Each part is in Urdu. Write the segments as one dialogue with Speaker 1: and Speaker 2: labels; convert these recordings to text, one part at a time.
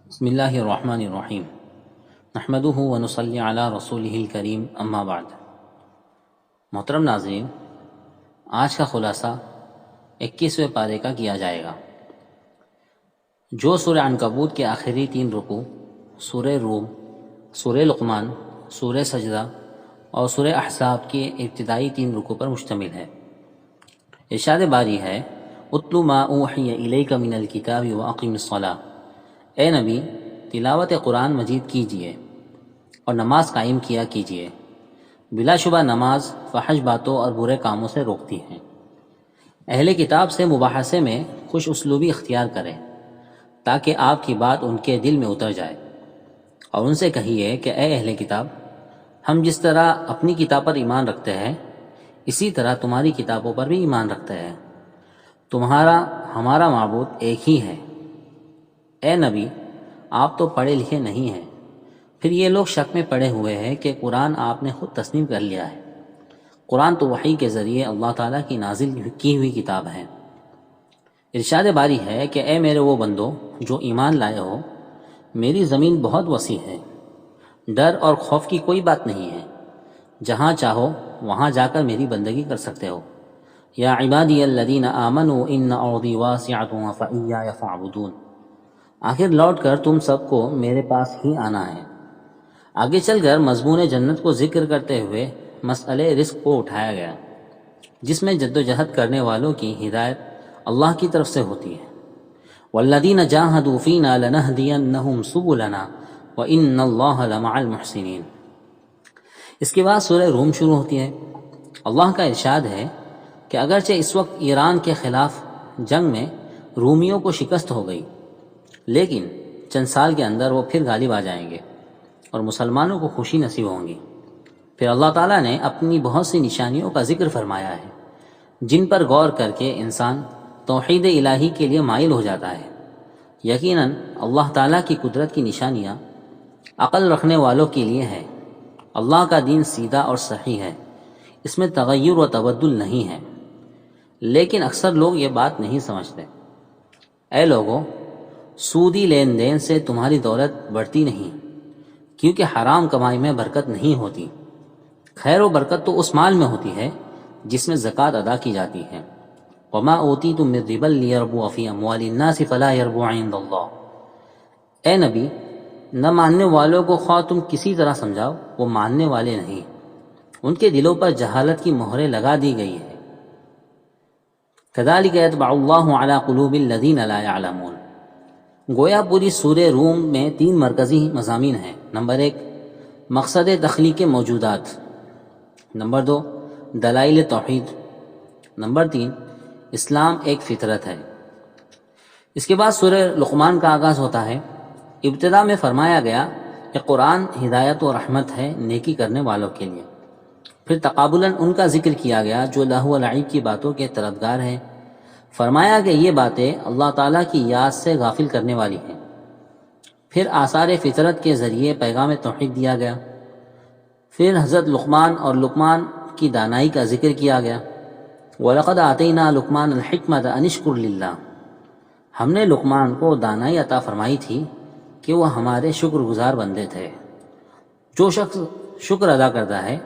Speaker 1: بسم اللہ الرحمن الرحیم نحمدہ ونصلی علی رسولہ الکریم اما بعد۔ محترم ناظرین، آج کا خلاصہ 21ویں پارے کا کیا جائے گا، جو سورہ عنکبوت کے آخری 3 رکوع، سورہ روم، سورہ لقمان، سورہ سجدہ اور سورہ احزاب کے ابتدائی 3 رکوع پر مشتمل ہے۔ ارشاد باری ہے: اتل ما اوحی الیک من الکتاب واقم الصلاۃ، اے نبی تلاوت قرآن مجید کیجیے اور نماز قائم کیا کیجیے۔ بلا شبہ نماز فحش باتوں اور برے کاموں سے روکتی ہے۔ اہل کتاب سے مباحثے میں خوش اسلوبی اختیار کریں تاکہ آپ کی بات ان کے دل میں اتر جائے، اور ان سے کہیے کہ اے اہل کتاب، ہم جس طرح اپنی کتاب پر ایمان رکھتے ہیں اسی طرح تمہاری کتابوں پر بھی ایمان رکھتے ہیں، تمہارا ہمارا معبود ایک ہی ہے۔ اے نبی، آپ تو پڑھے لکھے نہیں ہیں۔ پھر یہ لوگ شک میں پڑے ہوئے ہیں کہ قرآن آپ نے خود تسلیم کر لیا ہے۔ قرآن تو وحی کے ذریعے اللہ تعالیٰ کی نازل کی ہوئی کتاب ہے۔ ارشاد باری ہے کہ اے میرے وہ بندو جو ایمان لائے ہو، میری زمین بہت وسیع ہے، ڈر اور خوف کی کوئی بات نہیں ہے، جہاں چاہو وہاں جا کر میری بندگی کر سکتے ہو۔ یا عبادی الذین آمنوا ان ارضی واسعۃ فایای فاعبدون، آخر لوٹ کر تم سب کو میرے پاس ہی آنا ہے۔ آگے چل کر مضمون جنت کو ذکر کرتے ہوئے مسئلہ رزق کو اٹھایا گیا، جس میں جد و جہد کرنے والوں کی ہدایت اللہ کی طرف سے ہوتی ہے۔ والذین جاہدوا فینا لنہدینہم سبلنا وان اللہ لمع المحسنین۔ اس کے بعد سورہ روم شروع ہوتی ہے۔ اللہ کا ارشاد ہے کہ اگرچہ اس وقت ایران کے خلاف جنگ میں رومیوں کو شکست ہو گئی، لیکن چند سال کے اندر وہ پھر غالب آ جائیں گے اور مسلمانوں کو خوشی نصیب ہوں گی۔ پھر اللہ تعالیٰ نے اپنی بہت سی نشانیوں کا ذکر فرمایا ہے، جن پر غور کر کے انسان توحید الہی کے لیے مائل ہو جاتا ہے۔ یقیناً اللہ تعالیٰ کی قدرت کی نشانیاں عقل رکھنے والوں کے لیے ہے۔ اللہ کا دین سیدھا اور صحیح ہے، اس میں تغیر و تبدل نہیں ہے، لیکن اکثر لوگ یہ بات نہیں سمجھتے۔ اے لوگوں، سودی لین دین سے تمہاری دولت بڑھتی نہیں، کیونکہ حرام کمائی میں برکت نہیں ہوتی۔ خیر و برکت تو اس مال میں ہوتی ہے جس میں زکوٰۃ ادا کی جاتی ہے۔ وما اوتیتم من ربا لیربوا فی اموال الناس فلا یربو عند اللہ۔ اے نبی، نہ ماننے والوں کو خواہ تم کسی طرح سمجھاؤ، وہ ماننے والے نہیں، ان کے دلوں پر جہالت کی مہریں لگا دی گئی ہے۔ کذالک یطبع اللہ علی قلوب الذین لا یعلمون۔ گویا پوری سورہ روم میں 3 مرکزی مضامین ہیں۔ نمبر 1، مقصد تخلیق موجودات۔ نمبر 2، دلائل توحید۔ نمبر 3، اسلام ایک فطرت ہے۔ اس کے بعد سورہ لقمان کا آغاز ہوتا ہے۔ ابتدا میں فرمایا گیا کہ قرآن ہدایت و رحمت ہے نیکی کرنے والوں کے لیے۔ پھر تقابلاً ان کا ذکر کیا گیا جو لہو و لعب کی باتوں کے طرفدار ہیں۔ فرمایا کہ یہ باتیں اللہ تعالیٰ کی یاد سے غافل کرنے والی ہیں۔ پھر آثار فطرت کے ذریعے پیغام توحید دیا گیا۔ پھر حضرت لقمان اور لقمان کی دانائی کا ذکر کیا گیا۔ وَلَقَدْ آتَيْنَا لُقْمَانَ الْحِكْمَةَ أَنِ اشْكُرْ لِلَّهِ، ہم نے لقمان کو دانائی عطا فرمائی تھی کہ وہ ہمارے شکر گزار بندے تھے۔ جو شخص شکر ادا کرتا ہے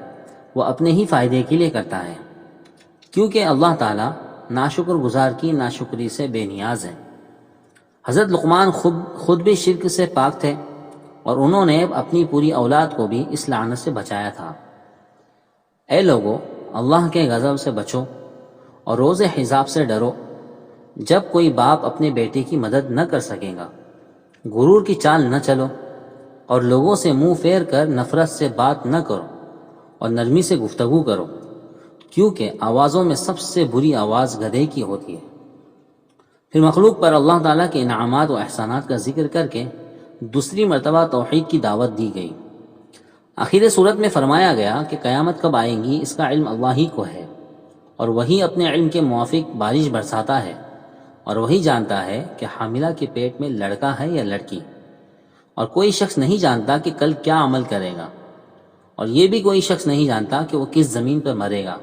Speaker 1: وہ اپنے ہی فائدے کے لیے کرتا ہے، کیونکہ اللہ تعالیٰ ناشکر گزار کی ناشکری سے بے نیاز ہے۔ حضرت لقمان خود بھی شرک سے پاک تھے، اور انہوں نے اپنی پوری اولاد کو بھی اس لعنت سے بچایا تھا۔ اے لوگو، اللہ کے غضب سے بچو اور روز حساب سے ڈرو۔ جب کوئی باپ اپنے بیٹے کی مدد نہ کر سکے گا، غرور کی چال نہ چلو، اور لوگوں سے منہ پھیر کر نفرت سے بات نہ کرو اور نرمی سے گفتگو کرو، کیونکہ آوازوں میں سب سے بری آواز گدھے کی ہوتی ہے۔ پھر مخلوق پر اللہ تعالیٰ کے انعامات و احسانات کا ذکر کر کے دوسری مرتبہ توحید کی دعوت دی گئی۔ آخر صورت میں فرمایا گیا کہ قیامت کب آئیں گی اس کا علم اللہ ہی کو ہے، اور وہی اپنے علم کے موافق بارش برساتا ہے، اور وہی جانتا ہے کہ حاملہ کے پیٹ میں لڑکا ہے یا لڑکی، اور کوئی شخص نہیں جانتا کہ کل کیا عمل کرے گا، اور یہ بھی کوئی شخص نہیں جانتا کہ وہ کس زمین پر مرے گا۔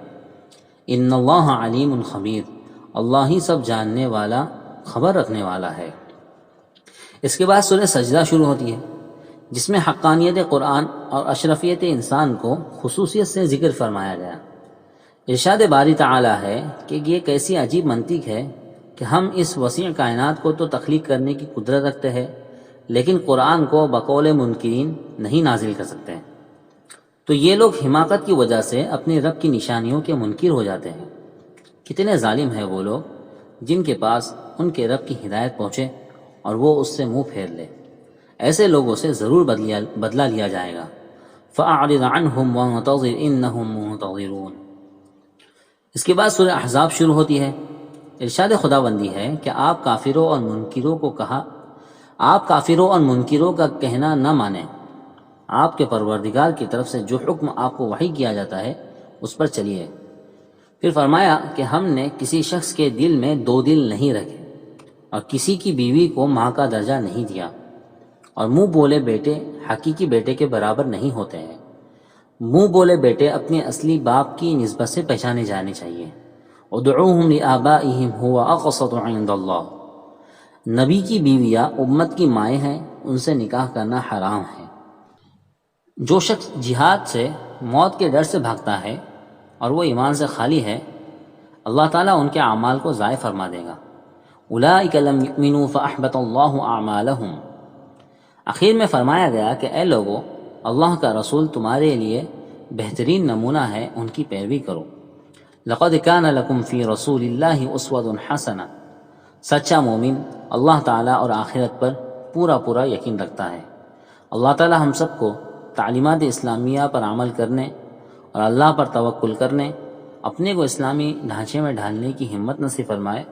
Speaker 1: ان اللہ علیم خبیر، اللہ ہی سب جاننے والا، خبر رکھنے والا ہے۔ اس کے بعد سورہ سجدہ شروع ہوتی ہے، جس میں حقانیت قرآن اور اشرفیت انسان کو خصوصیت سے ذکر فرمایا گیا۔ ارشاد باری تعالی ہے کہ یہ کیسی عجیب منطق ہے کہ ہم اس وسیع کائنات کو تو تخلیق کرنے کی قدرت رکھتے ہیں، لیکن قرآن کو بقول منکرین نہیں نازل کر سکتے ہیں۔ تو یہ لوگ حماقت کی وجہ سے اپنے رب کی نشانیوں کے منکر ہو جاتے ہیں۔ کتنے ظالم ہیں وہ لوگ جن کے پاس ان کے رب کی ہدایت پہنچے اور وہ اس سے منہ پھیر لے۔ ایسے لوگوں سے ضرور بدلہ لیا جائے گا۔ فَأَعْرِضْ عَنْهُمْ وَانتَظِرْ إِنَّهُمْ مُنتَظِرُونَ۔ اس کے بعد سورہ احزاب شروع ہوتی ہے۔ ارشاد خداوندی ہے کہ آپ کافروں اور منکروں کا کہنا نہ مانیں، آپ کے پروردگار کی طرف سے جو حکم آپ کو وحی کیا جاتا ہے اس پر چلیے۔ پھر فرمایا کہ ہم نے کسی شخص کے دل میں دو دل نہیں رکھے اور کسی کی بیوی کو ماں کا درجہ نہیں دیا، اور منہ بولے بیٹے حقیقی بیٹے کے برابر نہیں ہوتے ہیں۔ منہ بولے بیٹے اپنے اصلی باپ کی نسبت سے پہچانے جانے چاہیے۔ ادعوہم لآبائہم هو اقسط عند اللہ۔ نبی کی بیویاں امت کی مائیں ہیں، ان سے نکاح کرنا حرام ہے۔ جو شخص جہاد سے موت کے ڈر سے بھاگتا ہے اور وہ ایمان سے خالی ہے، اللہ تعالیٰ ان کے اعمال کو ضائع فرما دے گا۔ اولئک لم یؤمنوا فاحبط اللہ اعمالہم۔ آخر میں فرمایا گیا کہ اے لوگو، اللہ کا رسول تمہارے لیے بہترین نمونہ ہے، ان کی پیروی کرو۔ لقد کان لکم فی رسول اللہ اسوۃ حسنہ۔ سچا مومن اللہ تعالیٰ اور آخرت پر پورا یقین رکھتا ہے۔ اللہ تعالیٰ ہم سب کو تعلیمات اسلامیہ پر عمل کرنے اور اللہ پر توکل کرنے، اپنے کو اسلامی ڈھانچے میں ڈھالنے کی ہمت نصیب فرمائے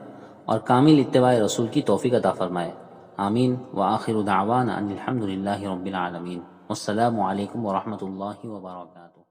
Speaker 1: اور کامل اتباع رسول کی توفیق عطا فرمائے۔ آمین۔ وآخر دعوانا ان الحمد للہ رب العالمین۔ والسلام علیکم ورحمۃ اللہ وبرکاتہ۔